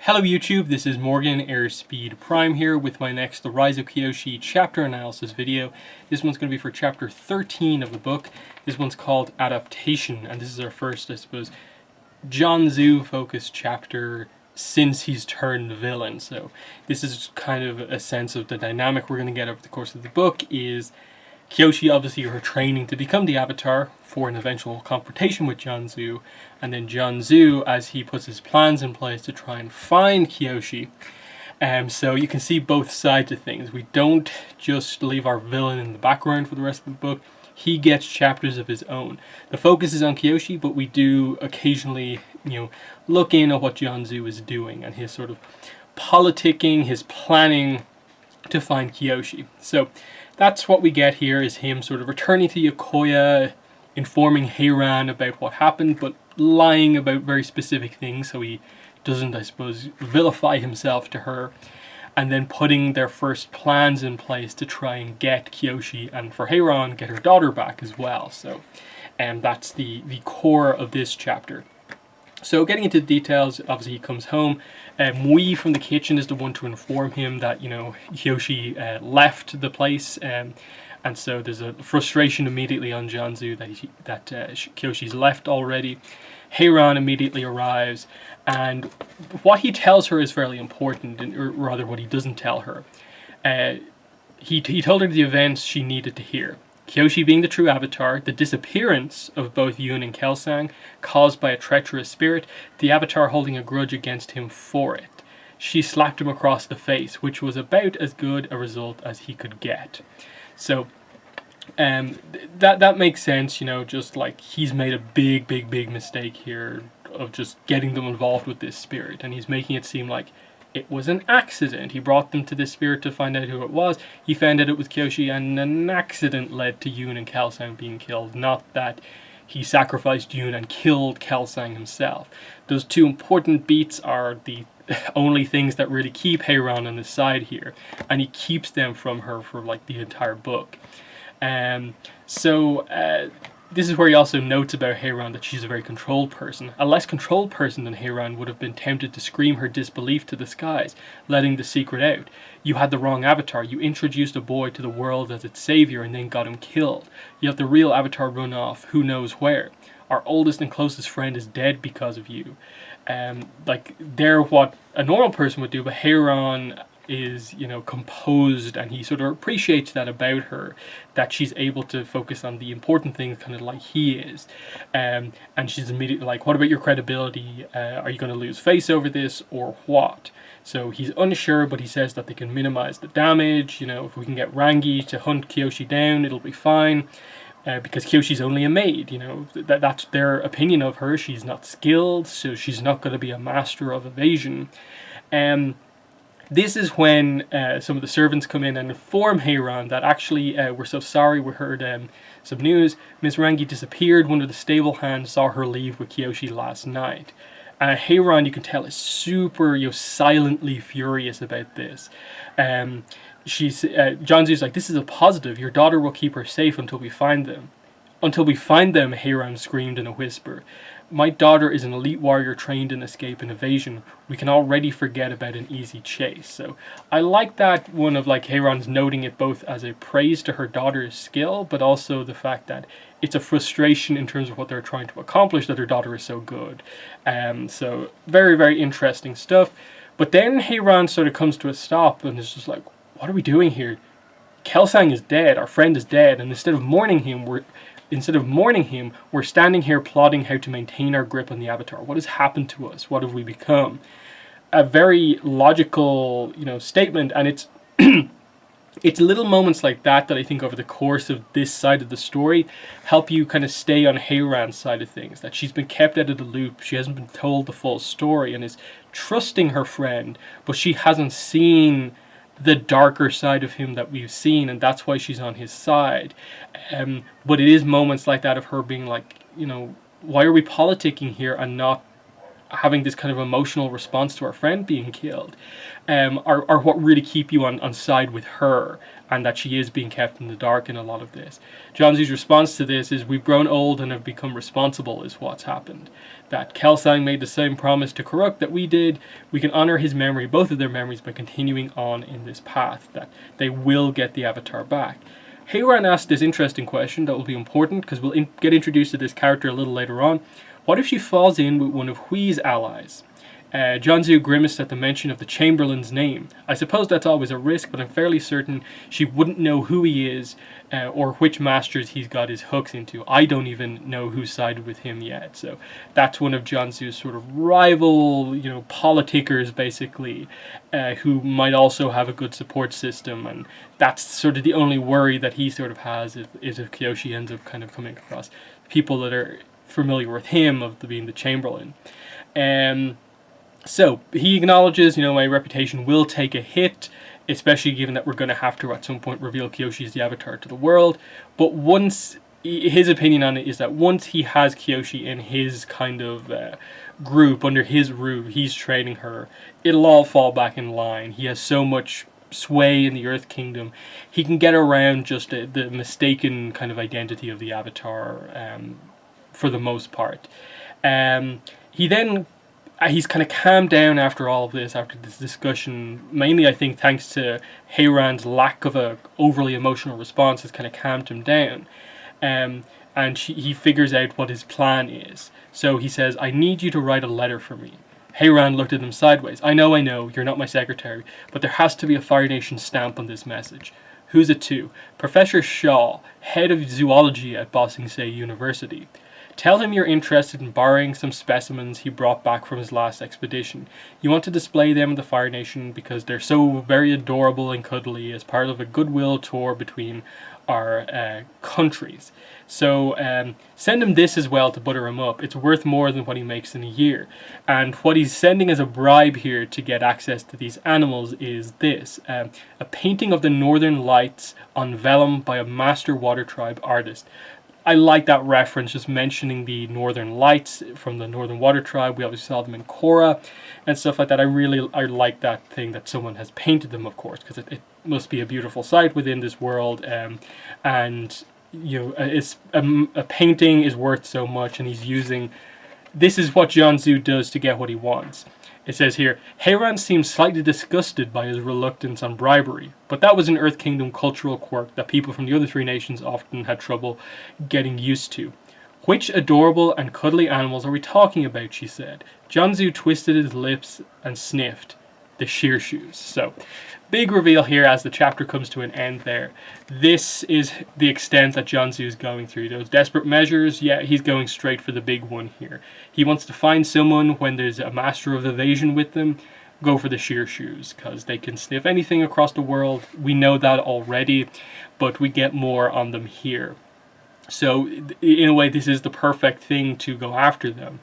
Hello YouTube, this is Morgan Airspeed Prime here with my next The Rise of Kyoshi chapter analysis video. This one's going to be for chapter 13 of the book. This one's called Adaptation, and this is our first, I suppose, Jianzhu focused chapter since he's turned villain. So this is kind of a sense of the dynamic we're going to get over the course of the book is Kyoshi, obviously her training to become the Avatar for an eventual confrontation with Jianzhu, and then Jianzhu as he puts his plans in place to try and find Kyoshi. So you can see both sides of things. We don't just leave our villain in the background for the rest of the book. He gets chapters of his own. The focus is on Kyoshi, but we do occasionally, look in at what Jianzhu is doing and his sort of politicking, his planning to find Kyoshi. So that's what we get here, is him sort of returning to Yokoya, informing Heiran about what happened, but lying about very specific things so he doesn't, I suppose, vilify himself to her, and then putting their first plans in place to try and get Kyoshi, and for Heiran, get her daughter back as well. So that's the core of this chapter. So getting into the details, obviously he comes home. Mui from the kitchen is the one to inform him that, Kyoshi left the place. And so there's a frustration immediately on Jianzhu that Kyoshi's left already. Heiran immediately arrives, and what he tells her is fairly important, or rather what he doesn't tell her. He told her the events she needed to hear. Kyoshi being the true Avatar, the disappearance of both Yoon and Kelsang caused by a treacherous spirit, the Avatar holding a grudge against him for it. She slapped him across the face, which was about as good a result as he could get. So that makes sense, just like he's made a big mistake here of just getting them involved with this spirit, and he's making it seem like it was an accident. He brought them to this spirit to find out who it was. He found out it was Kyoshi, and an accident led to Yoon and Kelsang being killed, not that he sacrificed Yoon and killed Kelsang himself. Those two important beats are the only things that really keep Heiran on his side here, and he keeps them from her for like the entire book. This is where he also notes about Heiran that she's a very controlled person. A less controlled person than Heiran would have been tempted to scream her disbelief to the skies, letting the secret out. You had the wrong Avatar. You introduced a boy to the world as its savior and then got him killed. You have the real Avatar run off, who knows where. Our oldest and closest friend is dead because of you. They're what a normal person would do, but Heiran is, composed, and he sort of appreciates that about her, that she's able to focus on the important things kind of like he is. And she's immediately like, what about your credibility? Are you going to lose face over this or what? So he's unsure, but he says that they can minimize the damage. If we can get Rangi to hunt Kyoshi down, it'll be fine. Because Kyoshi's only a maid, that's their opinion of her. She's not skilled, so she's not going to be a master of evasion. This is when some of the servants come in and inform Heiran that actually, we're so sorry, we heard some news. Miss Rangi disappeared. One of the stable hands saw her leave with Kyoshi last night. Heiran, you can tell, is super, silently furious about this. Jianzhu's like, this is a positive. Your daughter will keep her safe until we find them. Until we find them, Heiran screamed in a whisper. My daughter is an elite warrior trained in escape and evasion. We can already forget about an easy chase. So I like that one of Heiran's noting it both as a praise to her daughter's skill, but also the fact that it's a frustration in terms of what they're trying to accomplish, that her daughter is so good. So very interesting stuff. But then Heiran sort of comes to a stop and is just like, what are we doing here? Kelsang is dead, our friend is dead, and instead of mourning him, we're standing here plotting how to maintain our grip on the Avatar. What has happened to us? What have we become? A very logical, statement, and it's it's little moments like that I think over the course of this side of the story help you kind of stay on Heiran's side of things, that she's been kept out of the loop, she hasn't been told the full story, and is trusting her friend, but she hasn't seen the darker side of him that we've seen, and that's why she's on his side. But it is moments like that of her being like, why are we politicking here and not having this kind of emotional response to our friend being killed, are what really keep you on side with her, and that she is being kept in the dark in a lot of this. Jianzu's response to this is, we've grown old and have become responsible is what's happened. That Kelsang made the same promise to Karuk that we did. We can honor his memory, both of their memories, by continuing on in this path, that they will get the Avatar back. Heiran asked this interesting question that will be important because we'll get introduced to this character a little later on. What if she falls in with one of Hui's allies? Jianzu grimaced at the mention of the Chamberlain's name. I suppose that's always a risk, but I'm fairly certain she wouldn't know who he is or which masters he's got his hooks into. I don't even know who sided with him yet. So that's one of Jianzu's sort of rival, politickers, basically, who might also have a good support system. And that's sort of the only worry that he sort of has is if Kyoshi ends up kind of coming across people that are familiar with him of being the Chamberlain. So he acknowledges, my reputation will take a hit, especially given that we're going to have to at some point reveal Kyoshi as the Avatar to the world. But his opinion on it is that once he has Kyoshi in his kind of group, under his roof, he's training her, it'll all fall back in line. He has so much sway in the Earth Kingdom, he can get around just the mistaken kind of identity of the Avatar for the most part. He's kind of calmed down after all of this, after this discussion, mainly I think thanks to Heiran's lack of a overly emotional response has kind of calmed him down. And he figures out what his plan is. So he says, I need you to write a letter for me. Heiran looked at him sideways. I know, you're not my secretary, but there has to be a Fire Nation stamp on this message. Who's it to? Professor Shaw, head of zoology at Ba Sing Se University. Tell him you're interested in borrowing some specimens he brought back from his last expedition. You want to display them in the Fire Nation because they're so very adorable and cuddly as part of a goodwill tour between our countries. So send him this as well to butter him up. It's worth more than what he makes in a year. And what he's sending as a bribe here to get access to these animals is this. A painting of the Northern Lights on vellum by a master water tribe artist. I like that reference, just mentioning the Northern Lights from the Northern Water Tribe. We obviously saw them in Korra and stuff like that. I like that thing that someone has painted them, of course, because it must be a beautiful sight within this world. And it's a painting is worth so much, and he's using. This is what Jianzu does to get what he wants. It says here, Heiran seems slightly disgusted by his reluctance on bribery, but that was an Earth Kingdom cultural quirk that people from the other three nations often had trouble getting used to. Which adorable and cuddly animals are we talking about, she said. Jianzu twisted his lips and sniffed. The Shearshoes. So, big reveal here as the chapter comes to an end there. This is the extent that Jianzu is going through. Those desperate measures, yeah, he's going straight for the big one here. He wants to find someone when there's a master of evasion with them. Go for the Shearshoes, because they can sniff anything across the world. We know that already, but we get more on them here. So, in a way, this is the perfect thing to go after them.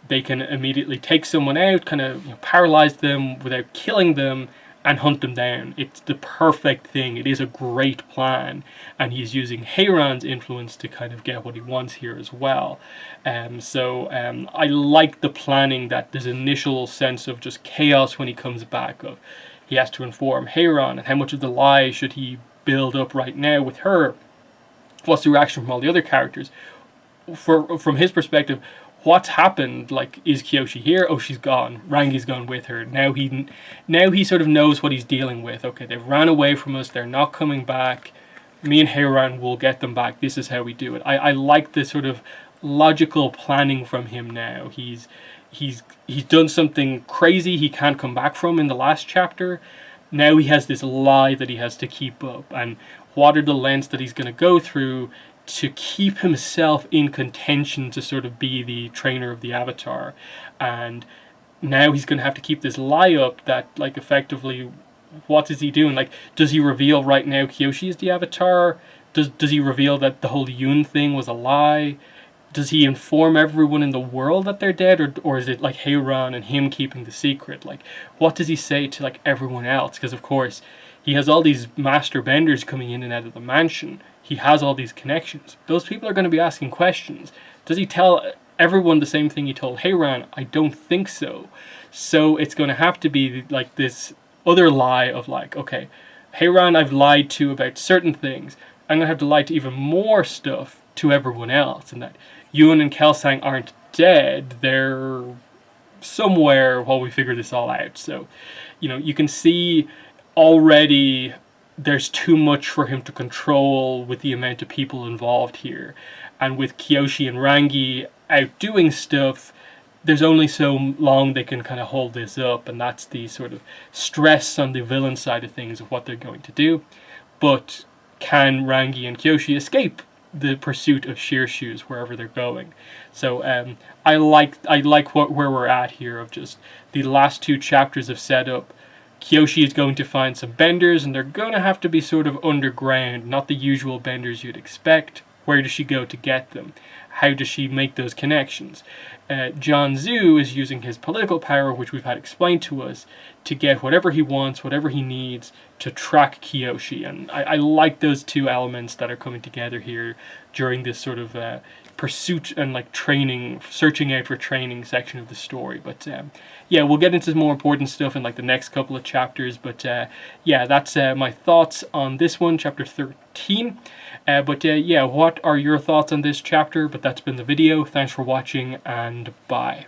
They can immediately take someone out, kind of paralyze them without killing them, and hunt them down. It's the perfect thing. It is a great plan, and he's using Heiran's influence to kind of get what he wants here as well. I like the planning, that there's initial sense of just chaos when he comes back. Of he has to inform Heiran, and how much of the lie should he build up right now with her? What's the reaction from all the other characters? From his perspective, what's happened? Like, is Kyoshi here? Oh, she's gone. Rangi's gone with her. Now he sort of knows what he's dealing with. Okay, they've ran away from us. They're not coming back. Me and Heiran will get them back. This is how we do it. I like the sort of logical planning from him now. He's done something crazy he can't come back from in the last chapter. Now he has this lie that he has to keep up. And what are the lengths that he's going to go through to keep himself in contention to sort of be the trainer of the Avatar? And now he's going to have to keep this lie up that, like, effectively, what is he doing? Like, does he reveal right now Kyoshi is the Avatar? Does he reveal that the whole Yoon thing was a lie? Does he inform everyone in the world that they're dead? Or is it like Heiran and him keeping the secret? Like, what does he say to, like, everyone else? Because, of course, he has all these master benders coming in and out of the mansion. He has all these connections. Those people are going to be asking questions. Does he tell everyone the same thing he told Heiran? I don't think so. So it's going to have to be like this other lie of like, okay, Heiran I've lied to about certain things. I'm going to have to lie to even more stuff to everyone else. And that Yun and Kelsang aren't dead. They're somewhere while we figure this all out. So, you know, you can see already there's too much for him to control with the amount of people involved here. And with Kyoshi and Rangi out doing stuff, there's only so long they can kind of hold this up, and that's the sort of stress on the villain side of things of what they're going to do. But can Rangi and Kyoshi escape the pursuit of Sheer Shoes wherever they're going? So I like where we're at here of just the last 2 chapters of setup. Kyoshi is going to find some benders, and they're going to have to be sort of underground, not the usual benders you'd expect. Where does she go to get them? How does she make those connections? John Zhu is using his political power, which we've had explained to us, to get whatever he wants, whatever he needs, to track Kyoshi. And I like those 2 elements that are coming together here during this sort of pursuit and like training, searching out for training section of the story. But yeah, we'll get into more important stuff in like the next couple of chapters. But yeah, that's my thoughts on this one, chapter 13. But yeah, what are your thoughts on this chapter? But that's been the video. Thanks for watching, and bye.